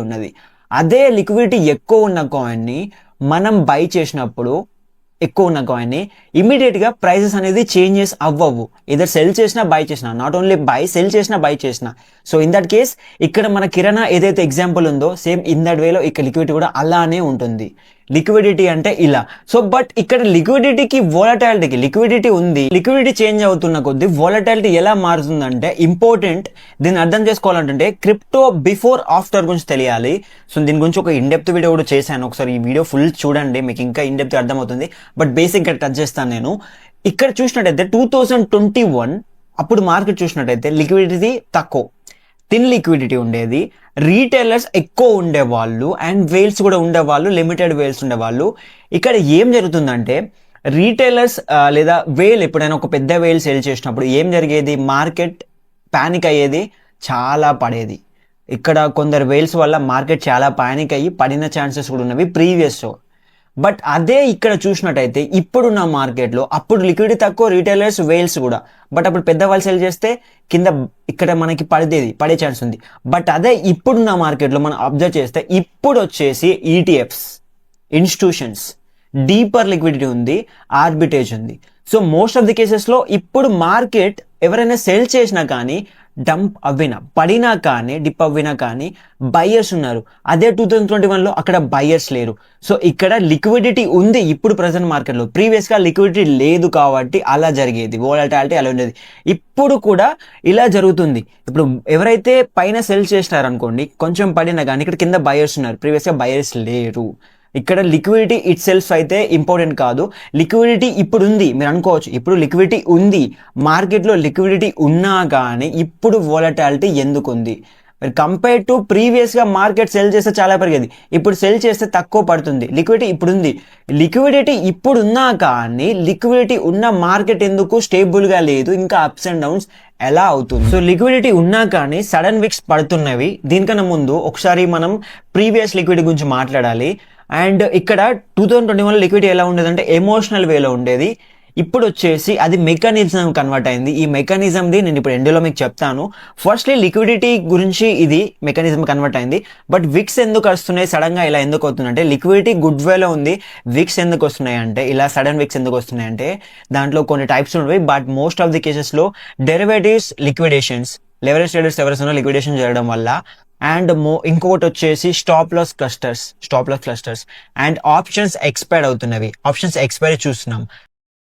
ఉన్నది. అదే లిక్విడిటీ ఎక్కువ ఉన్న కాయిన్ని మనం బై చేసినప్పుడు, ఎక్కువ ఉన్న కాయిన్ని ఇమీడియట్గా ప్రైసెస్ అనేది చేంజెస్ అవ్వవు. ఇదర్ సెల్ చేసినా బై చేసినా, నాట్ ఓన్లీ బై, సెల్ చేసినా బై చేసినా. సో ఇన్ దట్ కేస్ ఇక్కడ మన కిరాణా ఏదైతే ఎగ్జాంపుల్ ఉందో సేమ్ ఇన్ దట్ వేలో ఇక్కడ లిక్విడిటీ కూడా అలానే ఉంటుంది. లిక్విడిటీ అంటే ఇలా. సో బట్ ఇక్కడ లిక్విడిటీకి వోలటాలిటీకి, లిక్విడిటీ ఉంది, లిక్విడిటీ చేంజ్ అవుతున్న కొద్దీ వోలటాలిటీ ఎలా మారుతుందంటే ఇంపార్టెంట్. దీన్ని అర్థం చేసుకోవాలంటే క్రిప్టో బిఫోర్ ఆఫ్టర్ గురించి తెలియాలి. సో దీని గురించి ఒక ఇన్డెప్త్ వీడియో కూడా చేశాను, ఒకసారి ఈ వీడియో ఫుల్ చూడండి, మీకు ఇంకా ఇన్డెప్త్ అర్థమవుతుంది. బట్ బేసిక్ ఇక్కడ టచ్ చేస్తాను నేను. ఇక్కడ చూసినట్టయితే 2021 అప్పుడు మార్కెట్ చూసినట్టయితే లిక్విడిటీ తక్కువ, థిన్ లిక్విడిటీ ఉండేది, రీటైలర్స్ ఎక్కువ ఉండేవాళ్ళు అండ్ వేల్స్ కూడా ఉండేవాళ్ళు, లిమిటెడ్ వేల్స్ ఉండేవాళ్ళు. ఇక్కడ ఏం జరుగుతుందంటే రీటైలర్స్ లేదా వేల్ ఎప్పుడైనా ఒక పెద్ద వేల్ సేల్ చేసినప్పుడు ఏం జరిగేది, మార్కెట్ పానిక్ అయ్యేది, చాలా పడేది. ఇక్కడ కొందరు వేల్స్ వల్ల మార్కెట్ చాలా పానిక్ అయ్యి పడిన ఛాన్సెస్ కూడా ఉన్నవి ప్రీవియస్. బట్ అదే ఇక్కడ చూసినట్టయితే ఇప్పుడున్న మార్కెట్లో అప్పుడు లిక్విడిటీ తక్కువ, రీటైలర్స్ వేల్స్ కూడా, బట్ అప్పుడు పెద్దవాళ్ళు సెల్ చేస్తే కింద ఇక్కడ మనకి పడే ఛాన్స్ ఉంది. బట్ అదే ఇప్పుడున్న మార్కెట్లో మనం అబ్జర్వ్ చేస్తే ఇప్పుడు వచ్చేసి ఈటీఎఫ్స్, ఇన్స్టిట్యూషన్స్, డీపర్ లిక్విడిటీ ఉంది, ఆర్బిటేజ్ ఉంది. సో మోస్ట్ ఆఫ్ ది కేసెస్లో ఇప్పుడు మార్కెట్ ఎవరైనా సెల్ చేసినా కానీ, డంప్ అవ్వినా, పడినా కానీ, డిప్ అవ్వినా కానీ బయ్యర్స్ ఉన్నారు. అదే 2021లో అక్కడ బయ్యర్స్ లేరు. సో ఇక్కడ లిక్విడిటీ ఉంది ఇప్పుడు ప్రజెంట్ మార్కెట్లో, ప్రీవియస్గా లిక్విడిటీ లేదు కాబట్టి అలా జరిగేది, వోలటాలిటీ అలా ఉండేది. ఇప్పుడు కూడా ఇలా జరుగుతుంది. ఇప్పుడు ఎవరైతే పైన సెల్ చేసినారనుకోండి, కొంచెం పడినా కానీ ఇక్కడ కింద బయ్యర్స్ ఉన్నారు, ప్రీవియస్గా బయ్యర్స్ లేరు. ఇక్కడ లిక్విడిటీ ఇట్ సెల్ఫ్ అయితే ఇంపార్టెంట్ కాదు, లిక్విడిటీ ఇప్పుడు ఉంది. మీరు అనుకోవచ్చు ఇప్పుడు లిక్విడిటీ ఉంది, మార్కెట్లో లిక్విడిటీ ఉన్నా కానీ ఇప్పుడు వోలటాలిటీ ఎందుకు ఉంది? కంపేర్ టు ప్రీవియస్గా మార్కెట్ సెల్ చేస్తే చాలా పెరిగేది, ఇప్పుడు సెల్ చేస్తే తక్కువ పడుతుంది. లిక్విడిటీ ఇప్పుడు ఉంది, లిక్విడిటీ ఇప్పుడు ఉన్నా కానీ లిక్విడిటీ ఉన్న మార్కెట్ ఎందుకు స్టేబుల్గా లేదు, ఇంకా అప్స్ అండ్ డౌన్స్ ఎలా అవుతుంది? సో లిక్విడిటీ ఉన్నా కానీ సడన్ విక్స్ పడుతున్నవి. దీనికన్నా ముందు ఒకసారి మనం ప్రీవియస్ లిక్విడిటీ గురించి మాట్లాడాలి. అండ్ ఇక్కడ 2021 లిక్విడిటీ ఎలా ఉండేదంటే ఎమోషనల్ వేలో ఉండేది, ఇప్పుడు వచ్చేసి అది మెకానిజం కన్వర్ట్ అయింది. ఈ మెకానిజంది నేను ఇప్పుడు ఎండ్లో మీకు చెప్తాను. ఫస్ట్లీ లిక్విడిటీ గురించి ఇది మెకానిజం కన్వర్ట్ అయింది. బట్ విక్స్ ఎందుకు వస్తున్నాయి సడన్గా, ఇలా ఎందుకు అవుతుందంటే లిక్విడిటీ గుడ్ వేలో ఉంది, విక్స్ ఎందుకు వస్తున్నాయి అంటే, ఇలా సడన్ విక్స్ ఎందుకు వస్తున్నాయి అంటే దాంట్లో కొన్ని టైప్స్ ఉన్నవి. బట్ మోస్ట్ ఆఫ్ ది కేసెస్లో డెరివేటివ్స్ లిక్విడేషన్స్, లెవరేజ్ ట్రేడర్స్ ఎవరైనా లిక్విడేషన్ చేయడం వల్ల, అండ్ ఇంకొకటి వచ్చేసి stop loss clusters and options expire అవుతున్నవి. ఆప్షన్స్ ఎక్స్పైరీ చూస్తున్నాం.